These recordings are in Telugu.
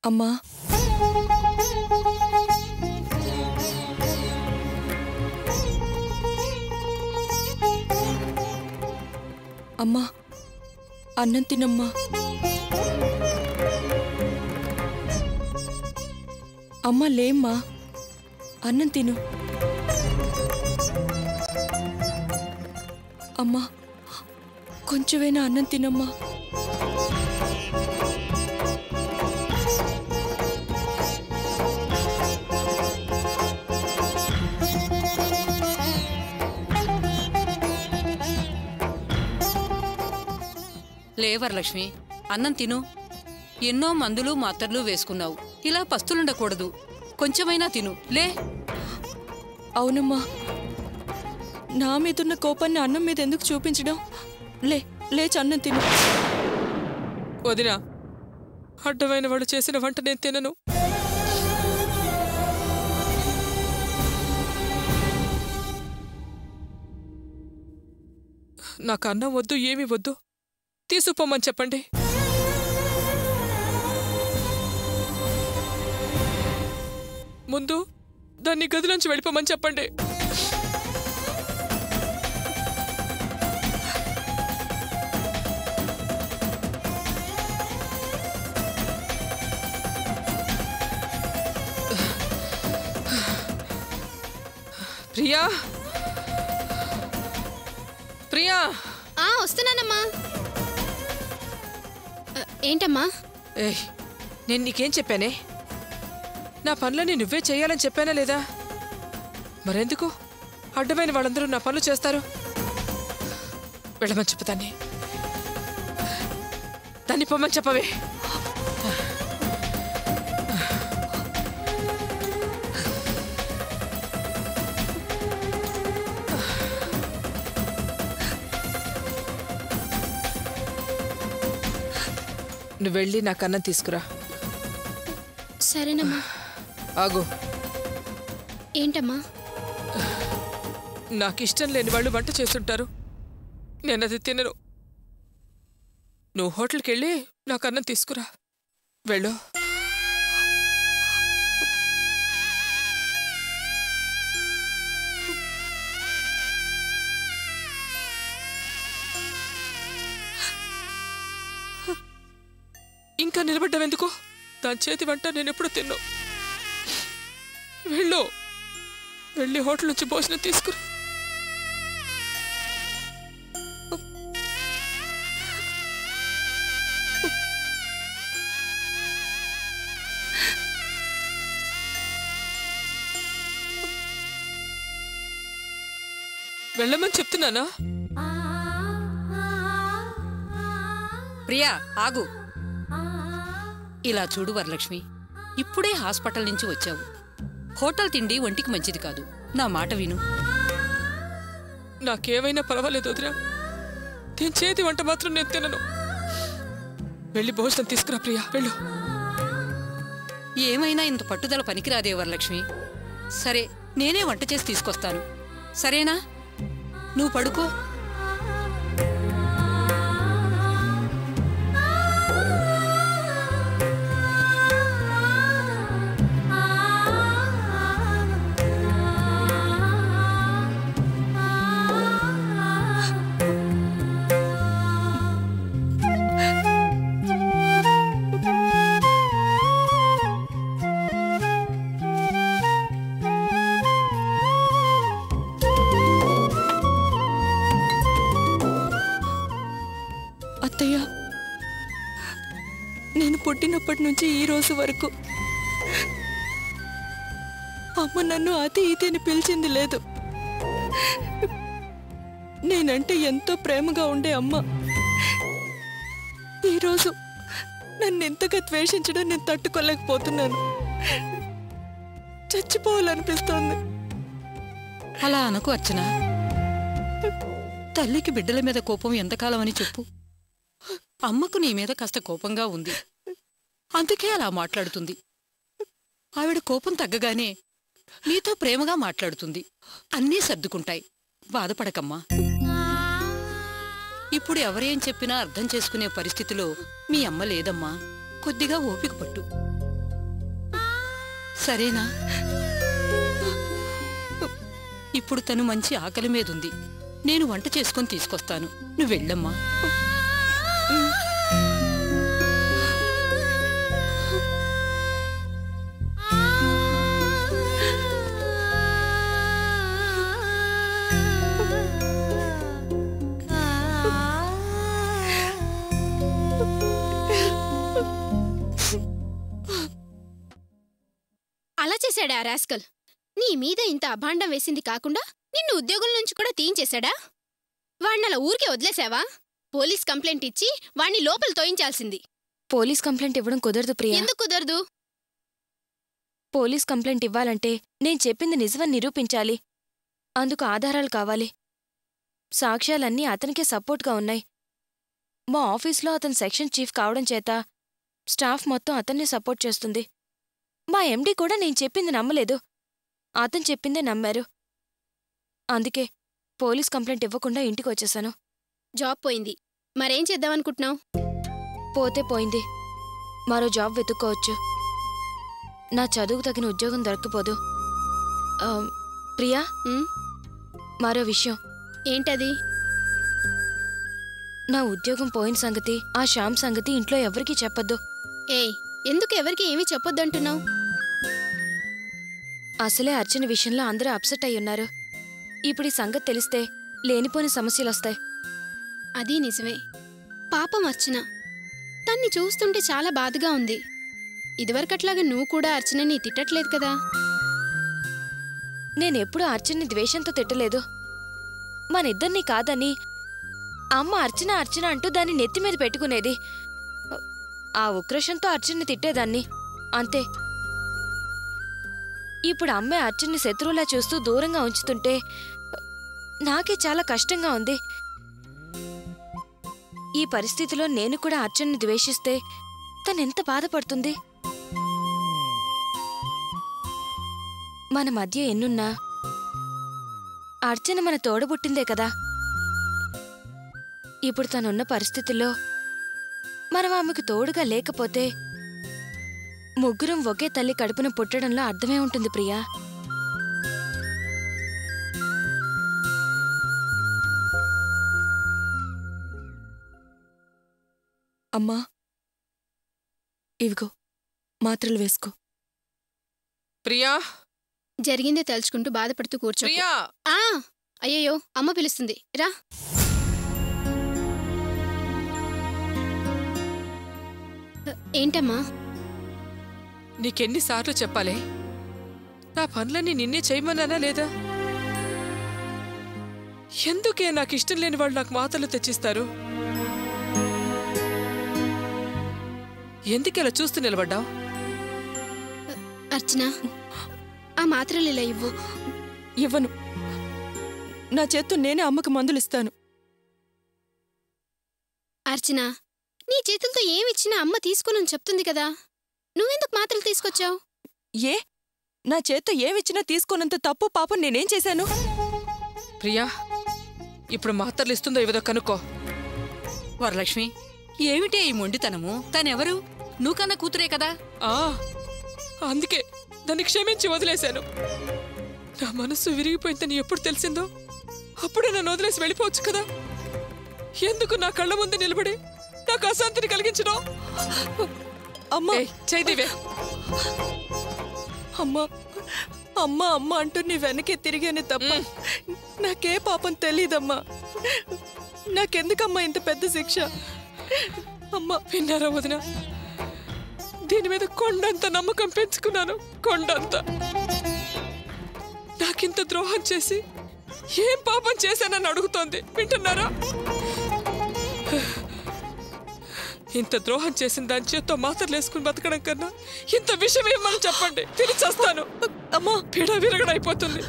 అమ్మా అమ్మా అన్నం తినమ్మా అమ్మా లేమ్మా అన్నం తిను అమ్మా కొంచెమైనా అన్నం తినమ్మా లే వరలక్ష్మి అన్నం తిను ఎన్నో మందులు మాత్రలు వేసుకున్నావు ఇలా పస్తులుండకూడదు కొంచెమైనా తిను లే అవునమ్మా నా మీదున్న కోపాన్ని అన్నం మీద ఎందుకు చూపించడం లేచి అన్నం తిను వదినా అడ్డమైన వాడు చేసిన వంట నేను తినను నాకు అన్నం వద్దు ఏమీ వద్దు తీసుకుపోమని చెప్పండి ముందు దాన్ని గదిలోంచి వెళ్ళిపోమని చెప్పండి ప్రియా ప్రియా వస్తున్నానమ్మా ఏంటమ్మా ఏయ్ నేను నీకేం చెప్పానే నా పనులని నువ్వే చేయాలని చెప్పానా లేదా మరెందుకు అడ్డమైన వాళ్ళందరూ నా పనులు చేస్తారు వెళ్ళమని చెప్పుతాన్ని దాన్ని పొమ్మని చెప్పవే నువ్వు వెళ్ళి నాకు అన్నం తీసుకురా సరేనమ్మా ఆగు ఏంటమ్మా నాకు ఇష్టం లేని వాళ్ళు వంట చేస్తుంటారు నేను అది తినను నువ్వు హోటల్కి వెళ్ళి నాకు అన్నం తీసుకురా వెళ్ళు ఇంకా నిలబడ్డావెందుకు దాని చేతి వంట నేను ఎప్పుడు తిన్నా వెళ్ళు వెళ్ళి హోటల్ నుంచి భోజనం తీసుకురా వెళ్ళమని చెప్తున్నానా ప్రియా ఆగు ఇలా చూడు వరలక్ష్మి ఇప్పుడే హాస్పిటల్ నుంచి వచ్చావు హోటల్ తిండి ఒంటికి మంచిది కాదు నా మాట విను నాకేమైనా పర్వాలేదు వదినా దీని చేతి వంట మాత్రం నేను తినను వెళ్ళి భోజనం తీసుకురా ప్రియా వెళ్ళు ఏమైనా ఇంత పట్టుదల పనికిరాదే వరలక్ష్మి సరే నేనే వంట చేసి తీసుకొస్తాను సరేనా నువ్వు పడుకో అత్తయ్య నేను పుట్టినప్పటి నుంచి ఈ రోజు వరకు అమ్మ నన్ను అతి ఇది అని పిలిచింది లేదు నేనంటే ఎంతో ప్రేమగా ఉండే అమ్మ ఈరోజు నన్ను ఎంతగా ద్వేషించడం నేను తట్టుకోలేకపోతున్నాను చచ్చిపోవాలనిపిస్తోంది అలా అనకు అర్చన తల్లికి బిడ్డల మీద కోపం ఎంతకాలం అని చెప్పు అమ్మకు నీ మీద కాస్త కోపంగా ఉంది అందుకే అలా మాట్లాడుతుంది ఆవిడ కోపం తగ్గగానే నీతో ప్రేమగా మాట్లాడుతుంది అన్నీ సర్దుకుంటాయి బాధపడకమ్మా ఇప్పుడు ఎవరేం చెప్పినా అర్థం చేసుకునే పరిస్థితిలో మీ అమ్మ లేదమ్మా కొద్దిగా ఓపిక పట్టు సరేనా? ఇప్పుడు తను మంచి ఆకలి మీదుంది. నేను వంట చేసుకొని తీసుకొస్తాను. నువ్వు వెళ్ళమ్మా. అలా చేశాడా ఆ రాస్కల్? నీ మీద ఇంత అభాండం వేసింది కాకుండా నిన్ను ఉద్యోగం నుంచి కూడా తీయించేశాడా? వాణ్ణలా ఊరికే వదిలేశావా? పోలీస్ కంప్లైంట్ ఇచ్చి వాణ్ణి లోపల తోయించాల్సింది. పోలీస్ కంప్లైంట్ ఇవ్వడం కుదరదు ప్రియా. ఎందుకు కుదరదు? పోలీస్ కంప్లైంట్ ఇవ్వాలంటే నేను చెప్పింది నిజమని నిరూపించాలి. అందుకు ఆధారాలు కావాలి. సాక్ష్యాలన్నీ అతనికే సపోర్ట్గా ఉన్నాయి. మా ఆఫీస్లో అతను సెక్షన్ చీఫ్ కావడం చేత స్టాఫ్ మొత్తం అతన్నే సపోర్ట్ చేస్తుంది. మా ఎండీ కూడా నేను చెప్పింది నమ్మలేదు. అతను చెప్పిందే నమ్మారు. అందుకే పోలీస్ కంప్లైంట్ ఇవ్వకుండా ఇంటికి వచ్చేశాను. జాబ్ పోయింది, మరేం చేద్దామనుకుంటున్నావు? పోతే పోయింది, మరో జాబ్ వెతుక్కోవచ్చు. నా చదువుకు తగిన ఉద్యోగం దొరకపోదు. ప్రియా, మరో విషయం. ఏంటది? నా ఉద్యోగం పోయిన సంగతి, ఆ శ్యామ్ సంగతి ఇంట్లో ఎవరికీ చెప్పొద్దు. ఏయ్, ఎందుకు ఎవరికి ఏమీ చెప్పొద్దంటున్నావు? అసలే అర్చన విషయంలో అందరూ అప్సెట్ అయ్యున్నారు. ఇప్పుడు ఈ సంగతి తెలిస్తే లేనిపోని సమస్యలొస్తాయి. అది నిజమే. పాపం అర్చన, తన్ని చూస్తుంటే చాలా బాధగా ఉంది. ఇదివరకట్లాగా నువ్వు కూడా అర్చనని తిట్టట్లేదు కదా? నేనెప్పుడూ అర్చన్ని ద్వేషంతో తిట్టలేదు. మనిద్దరినీ కాదని అమ్మ అర్చన అర్చన అంటూ దాన్ని నెత్తిమీద పెట్టుకునేది. ఆ ఉక్రోషంతో అర్చన్ని తిట్టేదాన్ని, అంతే. ఇప్పుడు అమ్మే అర్చన్ని శత్రువులా చూస్తూ దూరంగా ఉంచుతుంటే నాకే చాలా కష్టంగా ఉంది. ఈ పరిస్థితిలో నేను కూడా అర్చన్ని ద్వేషిస్తే తనెంత బాధపడుతుంది? మన మధ్య ఎన్నున్నా అర్చన మన తోడబుట్టిందే కదా. ఇప్పుడు తనున్న పరిస్థితుల్లో మనం ఆమెకు తోడుగా లేకపోతే ముగ్గురం ఒకే తల్లి కడుపున పుట్టడంలో అర్థమే ఉంటుంది ప్రియా. అమ్మా, ఇవిగో మాత్రలు వేసుకో. ప్రియా, జరిగిందే తలుచుకుంటూ బాధపడుతూ కూర్చో. ప్రియా! అయ్యయ్యో, అమ్మ పిలుస్తుంది, రా. ఏంటమ్మా? నీకెన్నిసార్లు చెప్పాలే, నా పనులన్నీ నిన్నే చేయమన్నానా లేదా? ఎందుకే నాకు ఇష్టం లేని వాళ్ళు నాకు మాత్రలు తెచ్చిస్తారు? ఎందుకెలా చూస్తూ నిలబడ్డావు? అర్చన, ఆ మాత్రలు ఇలా ఇవ్వు. ఇవ్వను. నా చేత్తో నేనే అమ్మకు మందులిస్తాను. అర్చన, నీ చేతులతో ఏమిచ్చినా అమ్మ తీసుకుని చెప్తుంది కదా. నువ్వెందుకు మాత్రలు తీసుకొచ్చావు? ఏ, నా చేత్తో ఏమిచ్చినా తీసుకోనంత తప్పు పాపం నేనేం చేశాను? ప్రియా, ఇప్పుడు మాత్రలు ఇస్తుందో ఇవ్వదో కనుక్కో. వరలక్ష్మి, ఏమిటే ఈ మొండితనము? తనెవరు? నువ్వు కన్నా కూతురే కదా. అందుకే దాన్ని క్షమించి వదిలేశాను. నా మనసు విరిగిపోయిందని ఎప్పుడు తెలిసిందో అప్పుడే నన్ను వదిలేసి వెళ్ళిపోవచ్చు కదా. ఎందుకు నా కళ్ళ ముందు నిలబడి నాకు అశాంతిని కలిగించడం? అమ్మా, చైదివే. అమ్మా అమ్మా అమ్మ అంటూ నీ వెనకే తిరిగానే తప్ప నాకే పాపం తెలీదమ్మా. నాకెందుకమ్మా ఇంత పెద్ద శిక్ష? అమ్మా, విన్నారా వదిన? దీని మీద కొండంత నమ్మకం పెంచుకున్నాను, కొండంత. నాకింత ద్రోహం చేసి ఏం పాపం చేశానని అడుగుతోంది, వింటున్నారా? ఇంత ద్రోహం చేసిన దాని చేత్తో మాత్రలు వేసుకుని బతకడం కన్నా ఇంత విషయం ఏమని చెప్పండి, తిరిచేస్తాను. అమ్మా, పీడ విరగడైపోతుంది.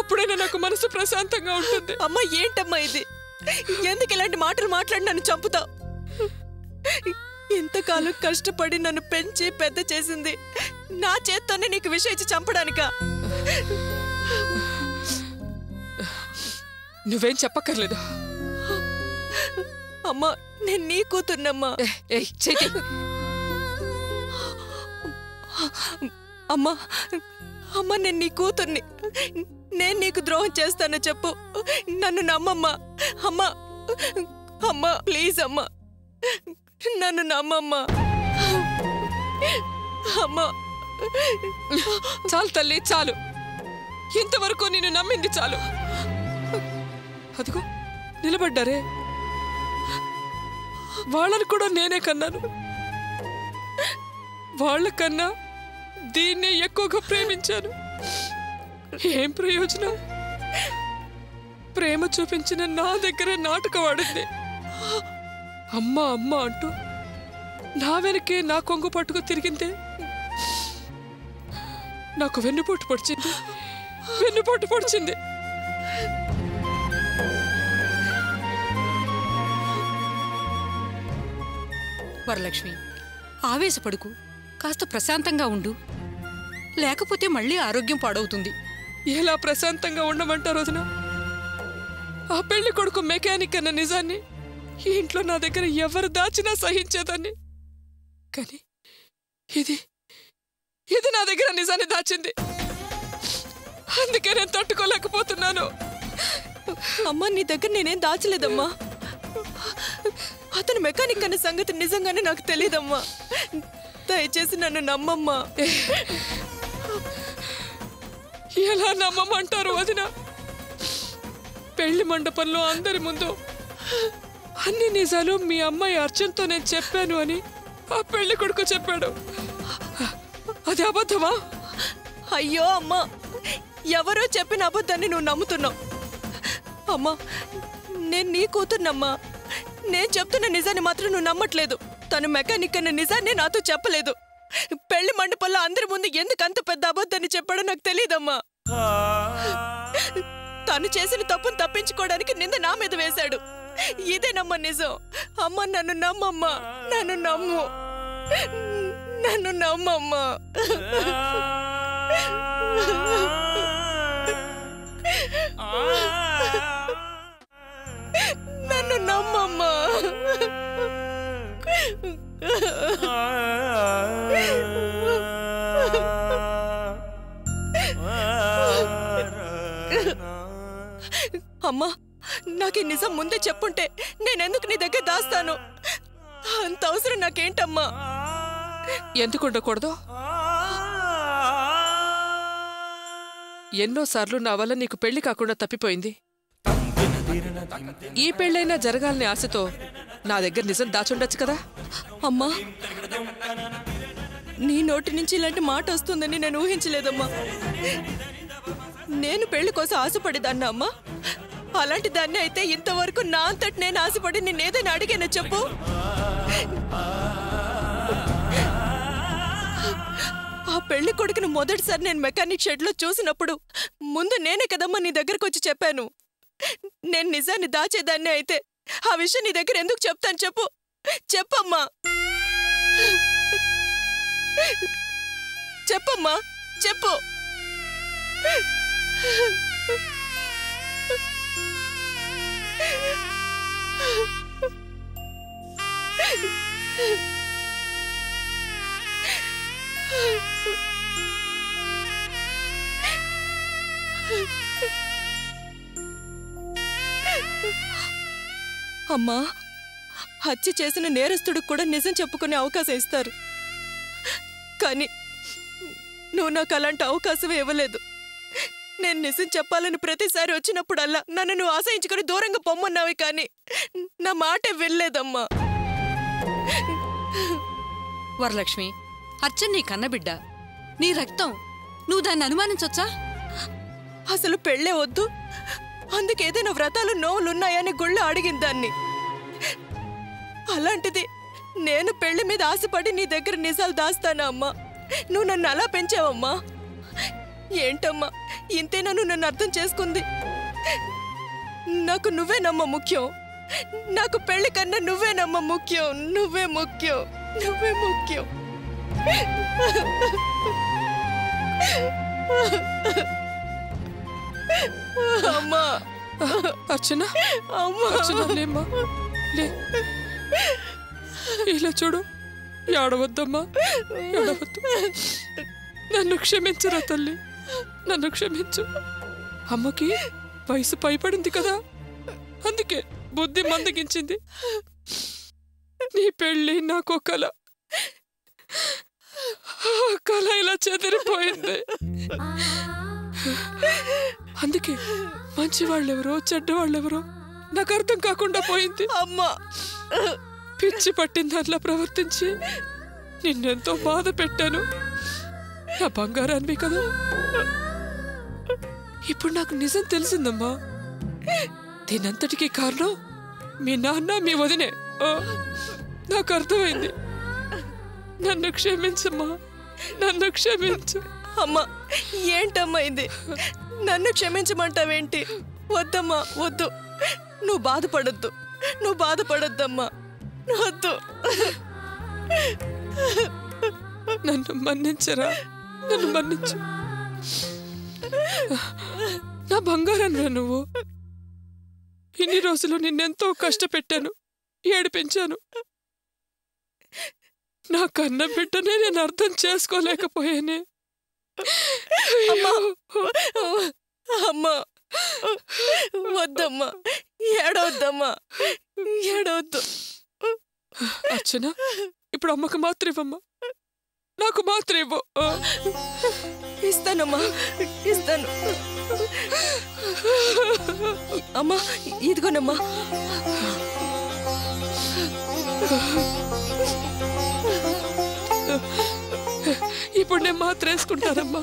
అప్పుడైనా నాకు మనసు ప్రశాంతంగా ఉంటుంది. అమ్మా, ఏంటమ్మా ఇది? ఎందుకు ఇలాంటి మాటలు మాట్లాడి నన్ను చంపుతావు? ఇంతకాలం కష్టపడి నన్ను పెంచి పెద్ద చేసింది నా చేత్తోనే నీకు విషయం ఇచ్చి చంపడానికా? నువ్వేం చెప్పక్కర్లేదు. అమ్మా, నేను నీ కూతుర్నమ్మా. చైతి, అమ్మా అమ్మా, నేను నీ కూతుర్ని. నేను నీకు ద్రోహం చేస్తాను చెప్పు, నన్ను నమ్మమ్మా. అమ్మా అమ్మా, ప్లీజ్ అమ్మా, నన్ను నమ్మమ్మా. అమ్మా చాలు తల్లి, చాలు. ఇంతవరకు నేను నమ్మింది చాలు. అదిగో నిలబడ్డారే, వాళ్ళని కూడా నేనే కన్నాను. వాళ్ళకన్నా దీన్నే ఎక్కువగా ప్రేమించాను. ఏం ప్రయోజనం? ప్రేమ చూపించిన నా దగ్గరే నాటకం ఆడింది. అమ్మ అమ్మ అంటూ నా వెనకే నా కొంగు పట్టుకు తిరిగిందే. నాకు వెన్నుపోటు పొడిచింది, వెన్నుపోటు పొడిచింది. వరలక్ష్మి, ఆవేశపడుకు, కాస్త ప్రశాంతంగా ఉండు, లేకపోతే మళ్ళీ ఆరోగ్యం పాడవుతుంది. ఎలా ప్రశాంతంగా ఉండమంటారు వదినా? ఆ పెళ్లి కొడుకు మెకానిక్ అన్న నిజాన్ని ఈ ఇంట్లో నా దగ్గర ఎవరు దాచినా సహించేదాన్ని. కానీ ఇది నా దగ్గర నిజాన్ని దాచింది. అందుకే నేను తట్టుకోలేకపోతున్నాను. అమ్మా, నీ దగ్గర నేనేం దాచలేదమ్మా. అతను మెకానిక్ అనే సంగతి నిజంగానే నాకు తెలీదమ్మా. దయచేసి నన్ను నమ్మమ్మా. ఎలా నమ్మమంటారు వదినా? పెళ్లి మండపంలో అందరి ముందు అన్ని నిజాలు మీ అమ్మాయి అర్చనతో నేను చెప్పాను అని ఆ పెళ్లి కొడుకు చెప్పాడు. అది అబద్ధమా? అయ్యో అమ్మా, ఎవరో చెప్పిన అబద్ధాన్ని నువ్వు నమ్ముతున్నావు. అమ్మా, నేను నీ కూతుర్నమ్మా. నేను చెప్తున్న నిజాన్ని మాత్రం నువ్వు నమ్మట్లేదు. తను మెకానిక్ అన్న నిజాన్ని నాతో చెప్పలేదు. పెళ్లి మండపంలో అందరి ముందు ఎందుకు అంత పెద్ద అబద్ధాన్ని చెప్పాడో నాకు తెలియదమ్మా. తను చేసిన తప్పును తప్పించుకోవడానికి నింద నా మీద వేశాడు. ఇదేనమ్మా నిజం. అమ్మ, నన్ను నమ్మమ్మా, నన్ను నమ్ము, నన్ను నమ్మమ్మా. నన్ను నమ్మమ్మా. అమ్మా, నాకు ఈ నిజం ముందే చెప్పుంటే నేనెందుకు నీ దగ్గర దాస్తాను? అంత అవసరం నాకేంటమ్మా? ఎందుకు ఉండకూడదు? ఎన్నోసార్లు నా వల్ల నీకు పెళ్లి కాకుండా తప్పిపోయింది. ఈ పెళ్ళైనా జరగాలని ఆశతో నా దగ్గర నిజం దాచుండొచ్చు కదా. అమ్మా, నీ నోటి నుంచి ఇలాంటి మాట వస్తుందని నేను ఊహించలేదమ్మా. నేను పెళ్లి కోసం ఆశపడేదాన్నా అమ్మా? అలాంటి దాన్ని అయితే ఇంతవరకు నా అంతటి నేను ఆశపడి నేనేదైనా అడిగానా చెప్పు? ఆ పెళ్లి కొడుకును మొదటిసారి నేను మెకానిక్ షెడ్లో చూసినప్పుడు ముందు నేనే కదమ్మా నీ దగ్గరకు వచ్చి చెప్పాను. నేను నిజాన్ని దాచేదాన్ని అయితే ఆ విషయం నీ దగ్గర ఎందుకు చెప్తాను చెప్పు? చెప్పమ్మా, చెప్పమ్మా, చెప్పు. అమ్మా, హత్య చేసిన నేరస్తుడికి కూడా నిజం చెప్పుకునే అవకాశం ఇస్తారు. కానీ నువ్వు నాకు అలాంటి అవకాశం ఇవ్వలేదు. నేను నిజం చెప్పాలని ప్రతిసారి వచ్చినప్పుడల్లా నన్ను నువ్వు ఆశయించుకుని దూరంగా పొమ్మన్నావి, కానీ నా మాటే వెళ్ళలేదమ్మా. వరలక్ష్మి, అర్చన్ నీ కన్నబిడ్డ, నీ రక్తం. నువ్వు దాన్ని అనుమానించొచ్చా? అసలు పెళ్ళే వద్దు, అందుకేదైనా వ్రతాలు నోవులున్నాయని గుళ్ళో అడిగింది దాన్ని. అలాంటిది నేను పెళ్లి మీద ఆశపడి నీ దగ్గర నిజాలు దాస్తానా అమ్మా? నువ్వు నన్ను అలా పెంచావమ్మా. ఏంటమ్మా, ఇంతేనా నువ్వు నన్ను అర్థం చేసుకుంది? నాకు నువ్వేనమ్మా ముఖ్యం. నాకు పెళ్లి కన్నా నువ్వేనమ్మా ముఖ్యం. నువ్వే ముఖ్యం, నువ్వే ముఖ్యం. అమ్మా, అర్చన, అమ్మా, అర్చన, లేమ్మా, లే. ఇలా చూడు, ఏడవద్దమ్మా, ఏడవద్దు. నన్ను క్షమించురా తల్లి, నన్ను క్షమించు. అమ్మకి వయసు పైపడింది కదా, అందుకే బుద్ధి మందగించింది. నీ పెళ్ళి నాకు కల, కల ఇలా చెదిరిపోయింది. అందుకే మంచి వాళ్ళెవరో చెడ్డ వాళ్ళెవరో నాకు అర్థం కాకుండా పోయింది. అమ్మా, పిచ్చి పట్టింది అట్లా ప్రవర్తించి నిన్నెంతో బాధ పెట్టాను. నా బంగారాన్వి కదా. ఇప్పుడు నాకు నిజం తెలిసిందమ్మా. దీనంతటికీ కారణం మీ నాన్న, మీ వదినే. నాకు అర్థమైంది. నన్ను క్షమించమ్మా, నన్ను క్షమించు. అమ్మా, ఏంటమ్మా ఇది? నన్ను క్షమించమంటావేంటి? వద్దమ్మా, వద్దు. నువ్వు బాధపడద్దు, నువ్వు బాధపడద్దమ్మా, వద్దు. నన్ను మన్నించరా, నన్ను మన్నించు. నా బంగారం నువ్వు. ఇన్ని రోజులు నిన్నెంతో కష్టపెట్టాను, ఏడిపించాను. నా కన్న బిడ్డనే నేను అర్థం చేసుకోలేకపోయానే. అమ్మా, వద్దమ్మా, ఏడవద్దమ్మా, ఏడవద్దు. అర్చన, ఇప్పుడు అమ్మకు మాత్రం ఇవ్వమ్మా, నాకు మాత్రం ఇవ్వు. ఇస్తానమ్మా, ఇస్తాను. అమ్మా, ఇదిగోనమ్మా. ఇప్పుడు నేను మాత్రం వేసుకుంటానమ్మా.